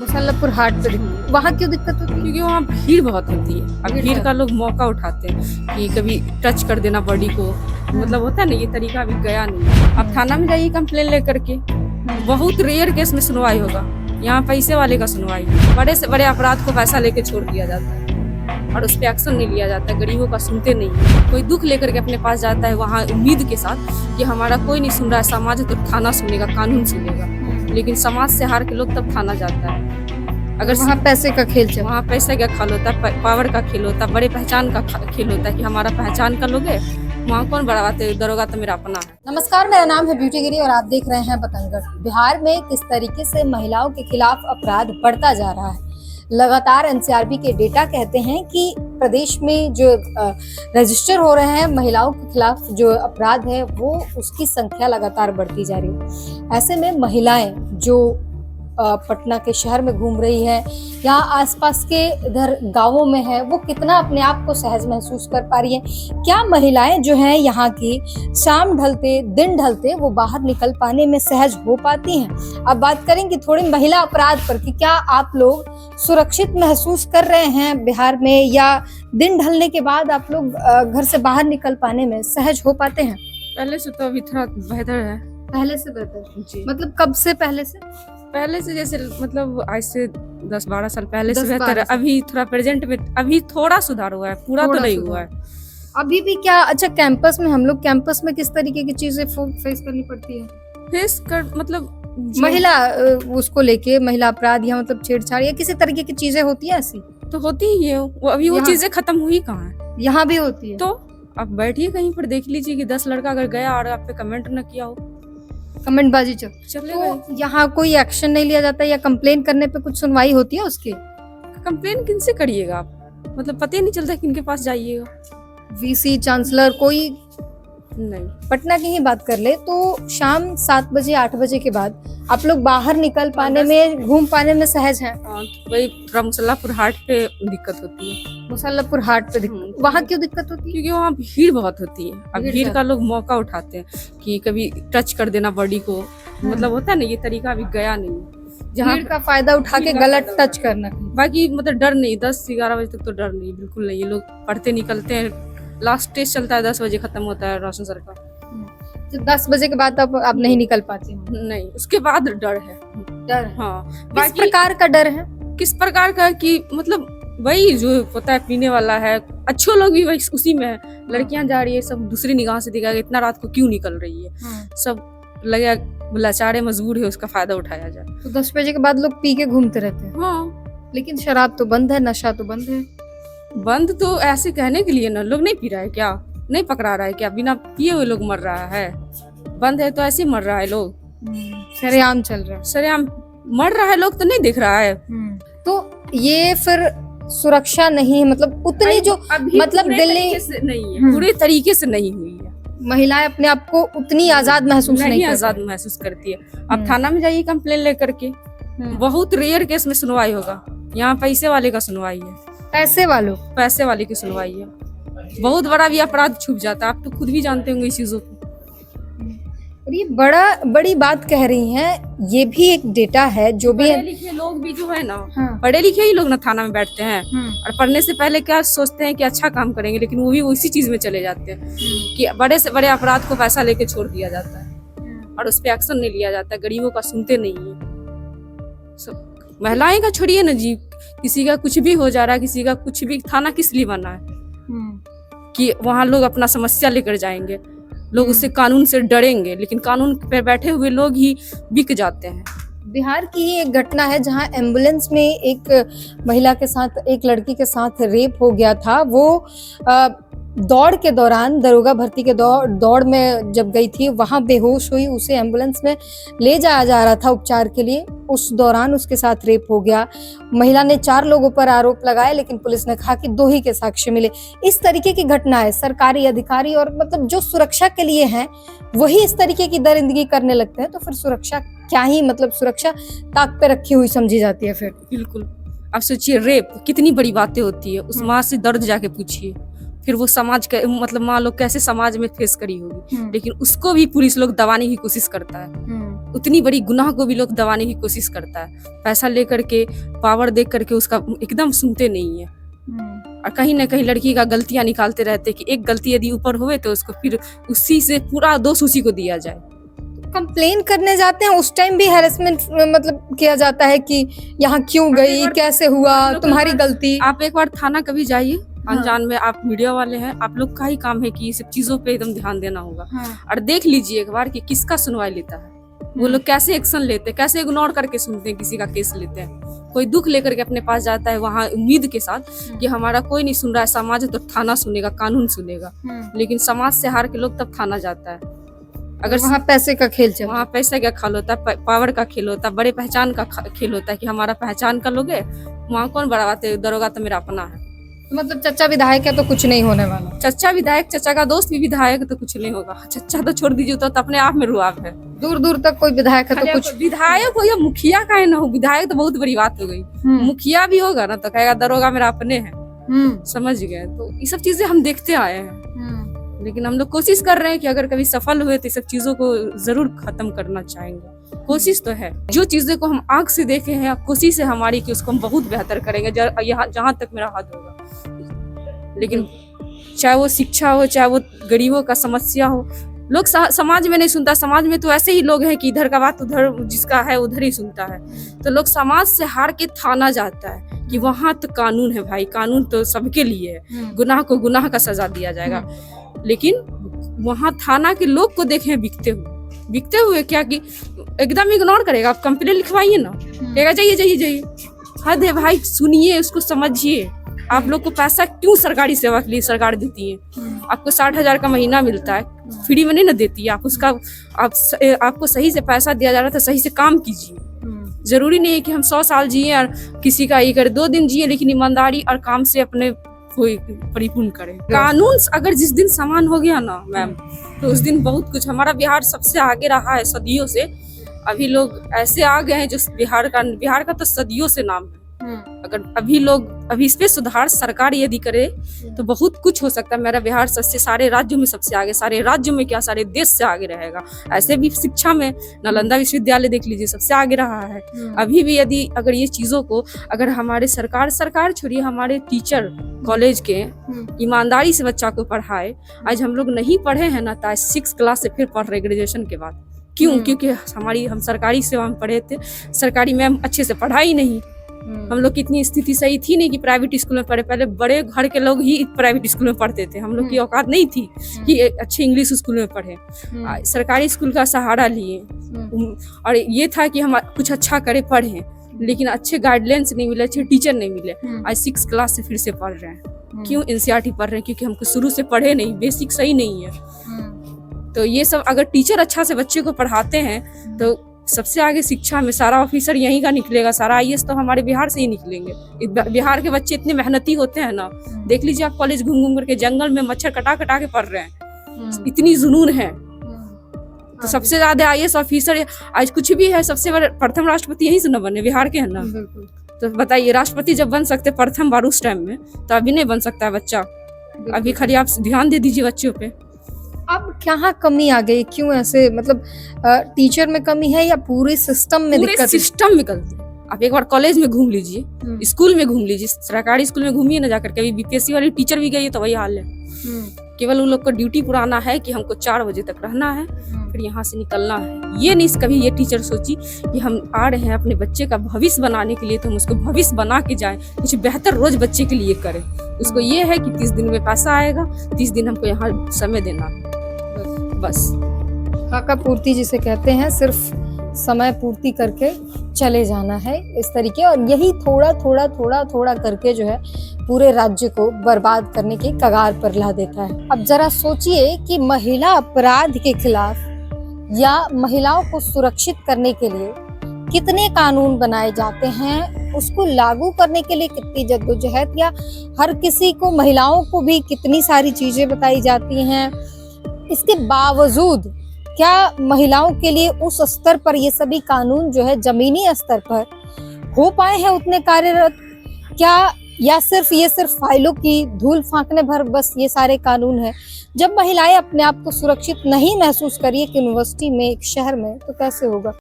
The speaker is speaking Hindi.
मुसल्लपुर हाट पे वहाँ क्यों दिक्कत होती है? क्योंकि वहाँ भीड़ बहुत होती है। अब भीड़ भीड़ बहुत। का लोग मौका उठाते हैं कि कभी टच कर देना बॉडी को, मतलब होता है ना, ये तरीका अभी गया नहीं। अब थाना में जाइए कंप्लेन लेकर के, बहुत रेयर केस में सुनवाई होगा। यहाँ पैसे वाले का सुनवाई, बड़े से बड़े अपराध को पैसा लेके छोड़ दिया जाता है और उस पर एक्शन नहीं लिया जाता है। गरीबों का सुनते नहीं है। कोई दुख लेकर के अपने पास जाता है वहाँ उम्मीद के साथ कि हमारा कोई नहीं सुन रहा है, समाज है तो थाना सुनेगा, कानून सुनेगा, लेकिन समाज से हार के लोग तब थाना जाता है। अगर वहाँ पैसे का खेल चल वहाँ पैसे का खेल होता है, पावर का खेल होता है, बड़े पहचान का खेल होता है कि हमारा पहचान का लोग है, वहाँ कौन बड़ा बात है, दरोगा तो मेरा अपना है। नमस्कार, मेरा नाम है ब्यूटी गिरी और आप देख रहे हैं बतंगड़। बिहार में किस तरीके से महिलाओं के खिलाफ अपराध बढ़ता जा रहा है। लगातार एनसीआरबी के डेटा कहते हैं कि प्रदेश में जो रजिस्टर हो रहे हैं महिलाओं के खिलाफ जो अपराध है वो उसकी संख्या लगातार बढ़ती जा रही है। ऐसे में महिलाएं जो पटना के शहर में घूम रही है, यहाँ आसपास के इधर गांवों में है, वो कितना अपने आप को सहज महसूस कर पा रही है। क्या महिलाएं जो हैं यहाँ की शाम ढलते दिन ढलते वो बाहर निकल पाने में सहज हो पाती हैं? अब बात करेंगे थोड़ी महिला अपराध पर कि क्या आप लोग सुरक्षित महसूस कर रहे हैं बिहार में, या दिन ढलने के बाद आप लोग घर से बाहर निकल पाने में सहज हो पाते हैं? पहले से तो अभी थोड़ा बेहतर है। पहले से बेहतर जी, मतलब कब से? पहले से जैसे मतलब आज से 10-12 साल पहले से 10-12 बेहतर है। साल। अभी थोड़ा प्रेजेंट में अभी थोड़ा सुधार हुआ है, पूरा तो थोड़ा नहीं सुधार। हुआ है। अभी भी क्या? अच्छा, कैंपस में हम लोग कैंपस में किस तरीके की चीजें फेस करनी पड़ती है? फेस कर मतलब महिला उसको लेके महिला अपराध या मतलब छेड़छाड़ या किसी तरीके की चीजें होती है ऐसी? तो होती ही है वो, अभी वो यहाँ- चीजें खत्म हुई कहाँ है? यहाँ भी होती है। तो अब बैठिए कहीं पर देख लीजिए कि 10 लड़का अगर गया और आप पे कमेंट न किया हो, कमेंट बाजी चलेगा। तो यहाँ कोई एक्शन नहीं लिया जाता या कंप्लेन करने पे कुछ सुनवाई होती है उसकी? कंप्लेन किनसे करिएगा आप, मतलब पता ही नहीं चलता किनके पास जाइएगा। वीसी, चांसलर, कोई? नहीं, पटना की ही बात कर ले तो शाम 7 बजे 8 बजे के बाद आप लोग बाहर निकल पाने में, घूम पाने में सहज हैं? तो वही थोड़ा मुसल्लापुर हाट पे दिक्कत होती है। मुसल्लपुर हाट पे दिक्कत, वहाँ क्यों दिक्कत होती है? क्योंकि वहाँ भीड़ बहुत होती है। अब भीड़ भीड़ बहुत। का लोग मौका उठाते हैं कि कभी टच कर देना बॉडी को, मतलब होता है ना, ये तरीका अभी गया नहीं है। जहाँ भीड़ का फायदा उठा के भीड़ का गलत फायदा टच करना। बाकी मतलब डर नहीं, 10-11 बजे तक तो डर नहीं, बिल्कुल नहीं। ये लोग पढ़ते निकलते हैं, लास्ट टेस्ट चलता है 10 बजे खत्म होता है रोशन सर का। तो 10 बजे के बाद आप नहीं निकल पाती हो? नहीं, उसके बाद डर है। डर है? हाँ, किस बाकी प्रकार का डर है? किस प्रकार का कि मतलब वही जो होता है पीने वाला है, अच्छे लोग भी वही उसी में है। लड़कियां जा रही है, सब दूसरी निगाह से दिखाएगा इतना रात को क्यों निकल रही है, सब लगे लाचारे मजबूर है, उसका फायदा उठाया जाए। तो 10 बजे के बाद लोग पी के घूमते रहते हैं, हाँ, लेकिन शराब तो बंद है, नशा तो बंद है। बंद तो ऐसे कहने के लिए ना, लोग नहीं पी रहा है क्या, नहीं पकड़ा रहा है क्या, बिना पिए हुए लोग मर रहा है। बंद है तो ऐसे ही मर रहा है लोग, सरेआम चल रहा सरेआम मर रहा है, लोग तो नहीं दिख रहा है। है। तो ये फिर सुरक्षा नहीं है, मतलब उतनी जो अभी मतलब पूरे दिल्ली- तरीके से नहीं है, पूरे तरीके से नहीं हुई है। महिलाएं अपने आप को उतनी आजाद महसूस नहीं नहीं कर आजाद पाती। महसूस करती है। अब थाना में जाइए कंप्लेन लेकर के, बहुत रेयर केस में सुनवाई होगा। यहाँ पैसे वाले का सुनवाई है, पैसे वालों। पैसे वाले की सुनवाई है। बहुत बड़ा भी अपराध छुप जाता है, आप तो खुद भी जानते होंगे इस चीजों को। और ये बड़ी बात कह रही हैं, ये भी एक डेटा है जो भी पढ़े लिखे लोग भी जो है ना, हाँ। पढ़े लिखे ही लोग ना थाना में बैठते हैं और पढ़ने से पहले क्या सोचते हैं कि अच्छा काम करेंगे, लेकिन वो भी उसी चीज में चले जाते हैं कि बड़े से बड़े अपराध को पैसा लेके छोड़ दिया जाता है और उस पर एक्शन नहीं लिया जाता है। गरीबों का सुनते नहीं है। सब महिलाएं का छोड़िए ना जी, किसी का कुछ भी हो जा रहा है, किसी का कुछ भी, थाना किस लिए बना है कि वहाँ लोग अपना समस्या लेकर जाएंगे, लोग उससे कानून से डरेंगे, लेकिन कानून पे बैठे हुए लोग ही बिक जाते हैं। बिहार की ही एक घटना है जहां एम्बुलेंस में एक महिला के साथ, एक लड़की के साथ रेप हो गया था। वो दौड़ के दौरान, दरोगा भर्ती के दौड़ में जब गई थी, वहां बेहोश हुई, उसे एम्बुलेंस में ले जाया जा रहा था उपचार के लिए, उस दौरान उसके साथ रेप हो गया। महिला ने 4 लोगों पर आरोप लगाए, लेकिन पुलिस ने कहा कि 2 ही के साक्ष्य मिले। इस तरीके की घटना है। सरकारी अधिकारी और मतलब जो सुरक्षा के लिए हैं वही इस तरीके की दरिंदगी करने लगते हैं, तो फिर सुरक्षा क्या ही, मतलब सुरक्षा ताक पे रखी हुई समझी जाती है फिर। बिल्कुल। आप सोचिए, रेप कितनी बड़ी बातें होती है, उस माँ से दर्द जाके पूछिए, फिर वो समाज के मतलब मान लो कैसे समाज में फेस करी होगी, लेकिन उसको भी पुलिस लोग दबाने की कोशिश करता है। उतनी बड़ी गुनाह को भी लोग दबाने की कोशिश करता है, पैसा लेकर के, पावर देख करके उसका एकदम सुनते नहीं है। और कहीं ना कहीं लड़की का गलतियां निकालते रहते कि एक गलती यदि ऊपर हुए तो उसको फिर उसी से पूरा दोष उसी को दिया जाए। कंप्लेन करने जाते हैं उस टाइम भी हैरेसमेंट मतलब किया जाता है कि यहाँ क्यों गई, कैसे हुआ, तुम्हारी गलती। आप एक बार थाना कभी जाइए, अनजान में, आप मीडिया वाले हैं, आप लोग का ही काम है कि ये सब चीजों पे एकदम ध्यान देना होगा। और देख लीजिए एक बार कि किसका सुनवाई लेता है, वो लोग कैसे एक्शन लेते हैं, कैसे इग्नोर करके सुनते हैं, किसी का केस लेते हैं। कोई दुख लेकर के अपने पास जाता है वहाँ उम्मीद के साथ कि हमारा कोई नहीं सुन रहा है, समाज है तो थाना सुनेगा, कानून सुनेगा, लेकिन समाज से हार के लोग तब थाना जाता है। अगर वहाँ पैसे का खेल चल, वहाँ पैसे का खेल होता है, पावर का खेल होता है, बड़े पहचान का खेल होता है कि हमारा पहचान का लोग है, वहाँ कौन बढ़ावाते, दरोगा तो मेरा अपना है। मतलब चच्चा विधायक है तो कुछ नहीं होने वाला, चच्चा विधायक, चच्चा का दोस्त भी विधायक तो कुछ नहीं होगा। चच्चा तो छोड़ दीजिए, तो अपने आप में रुआब है। दूर दूर तक कोई विधायक है तो कुछ, विधायक हो या मुखिया का है ना हो, विधायक तो बहुत बड़ी बात हो गई, मुखिया भी होगा ना तो कहेगा दरोगा मेरा अपने है, समझ गए। तो ये सब चीजें हम देखते आए हैं, लेकिन हम लोग कोशिश कर रहे हैं कि अगर कभी सफल हुए तो सब चीजों को जरूर खत्म करना चाहेंगे। कोशिश तो है, जो चीजें को हम आंख से देखे हैं, कोशिश है हमारी कि उसको हम बहुत बेहतर करेंगे जहाँ तक मेरा हाथ होगा। लेकिन चाहे वो शिक्षा हो, चाहे वो गरीबों का समस्या हो, लोग समाज में नहीं सुनता। समाज में तो ऐसे ही लोग हैं कि इधर का बात उधर जिसका है उधर ही सुनता है। तो लोग समाज से हार के थाना जाता है कि वहाँ तो कानून है भाई, कानून तो सबके लिए है, गुनाह को गुनाह का सजा दिया जाएगा। लेकिन वहाँ थाना के लोग को देखें बिकते हुए क्या कि एकदम इग्नोर करेगा। आप कंप्लेंट लिखवाइए ना, कहेगा जाइए जाइए जाइए। हद है भाई, सुनिए, उसको समझिए। आप लोग को पैसा क्यों सरकारी सेवा के लिए सरकार देती है? आपको 60,000 का महीना मिलता है, फ्री में नहीं ना देती है। आपको सही से पैसा दिया जा रहा था, सही से काम कीजिए। जरूरी नहीं है कि हम 100 साल जिए और किसी का ये करे, 2 दिन जिए, लेकिन ईमानदारी और काम से अपने कोई परिपूर्ण करे। कानून अगर जिस दिन समान हो गया ना मैम, तो उस दिन बहुत कुछ, हमारा बिहार सबसे आगे रहा है सदियों से। अभी लोग ऐसे आ गए हैं जो बिहार का तो सदियों से नाम है। अगर अभी इस पे सुधार सरकार यदि करे तो बहुत कुछ हो सकता है। मेरा बिहार सबसे, सारे राज्यों में सबसे आगे, सारे राज्यों में क्या सारे देश से आगे रहेगा। ऐसे भी शिक्षा में नालंदा विश्वविद्यालय देख लीजिए, सबसे आगे रहा है। अभी भी यदि अगर ये चीजों को अगर हमारे सरकार छोड़िए, हमारे टीचर कॉलेज के ईमानदारी से बच्चा को पढ़ाए। आज हम लोग नहीं पढ़े हैं ना, तो आज 6 क्लास से फिर पढ़ रहे ग्रेजुएशन के बाद। क्यों? क्योंकि हम सरकारी सेवा में पढ़े थे, सरकारी मैम अच्छे से पढ़ाई नहीं। हम लोग की इतनी स्थिति सही थी नहीं कि प्राइवेट स्कूल में पढ़े। पहले बड़े घर के लोग ही प्राइवेट स्कूल में पढ़ते थे, हम लोग की औकात नहीं थी कि अच्छे इंग्लिश स्कूल में पढ़े। सरकारी स्कूल का सहारा लिए और ये था कि हम कुछ अच्छा करे, पढ़े, लेकिन अच्छे गाइडलाइंस नहीं मिले, अच्छे टीचर नहीं मिले। आज 6 क्लास से फिर से पढ़ रहे हैं। क्यों? NCERT पढ़ रहे हैं, क्योंकि हमको शुरू से पढ़े नहीं, बेसिक सही नहीं है। तो ये सब अगर टीचर अच्छा से बच्चे को पढ़ाते हैं तो सबसे आगे शिक्षा में सारा ऑफिसर यहीं का निकलेगा, सारा IAS तो हमारे बिहार से ही निकलेंगे। बिहार के बच्चे इतने मेहनती होते हैं ना, देख लीजिए आप, कॉलेज घूम करके जंगल में मच्छर कटा के पढ़ रहे हैं, इतनी जुनून है। तो सबसे ज्यादा IAS ऑफिसर आज कुछ भी है, सबसे बड़े प्रथम राष्ट्रपति यहीं से न बने, बिहार के है ना। तो बताइए, राष्ट्रपति जब बन सकते प्रथम बार उस टाइम में, तो अभी नहीं बन सकता है बच्चा। अभी खाली आप ध्यान दे दीजिए बच्चों पे। अब क्या कमी आ गई? क्यों ऐसे, मतलब टीचर में कमी है या पूरे सिस्टम में दिक्कत? सिस्टम में गलती। आप एक बार कॉलेज में घूम लीजिए, स्कूल में घूम लीजिए, सरकारी स्कूल में घूमिए ना जाकर। कभी BPSC वाली टीचर भी गई है तो वही हाल है। केवल उन लोग को ड्यूटी पुराना है कि हमको 4 बजे तक रहना है, फिर यहाँ से निकलना है। ये नहीं कभी ये टीचर सोची कि हम आ रहे हैं अपने बच्चे का भविष्य बनाने के लिए, तो हम उसको भविष्य बना के जाए, कुछ बेहतर रोज बच्चे के लिए करें। उसको ये है कि 30 दिन में पैसा आएगा, 30 दिन हमको यहाँ समय देना है, बस। खाका पूर्ति जिसे कहते हैं, सिर्फ समय पूर्ति करके चले जाना है इस तरीके, और यही थोड़ा करके जो है पूरे राज्य को बर्बाद करने के कगार पर ला देता है। अब जरा सोचिए कि महिला अपराध के खिलाफ या महिलाओं को सुरक्षित करने के लिए कितने कानून बनाए जाते हैं, उसको लागू करने के लिए कितनी जद्दोजहद, या हर किसी को, महिलाओं को भी कितनी सारी चीजें बताई जाती हैं। इसके बावजूद क्या महिलाओं के लिए उस स्तर पर ये सभी कानून जो है जमीनी स्तर पर हो पाए हैं उतने कार्यरत? क्या या ये सिर्फ फाइलों की धूल फांकने भर बस ये सारे कानून है? जब महिलाएं अपने आप को सुरक्षित नहीं महसूस करिए कि यूनिवर्सिटी में, एक शहर में, तो कैसे होगा?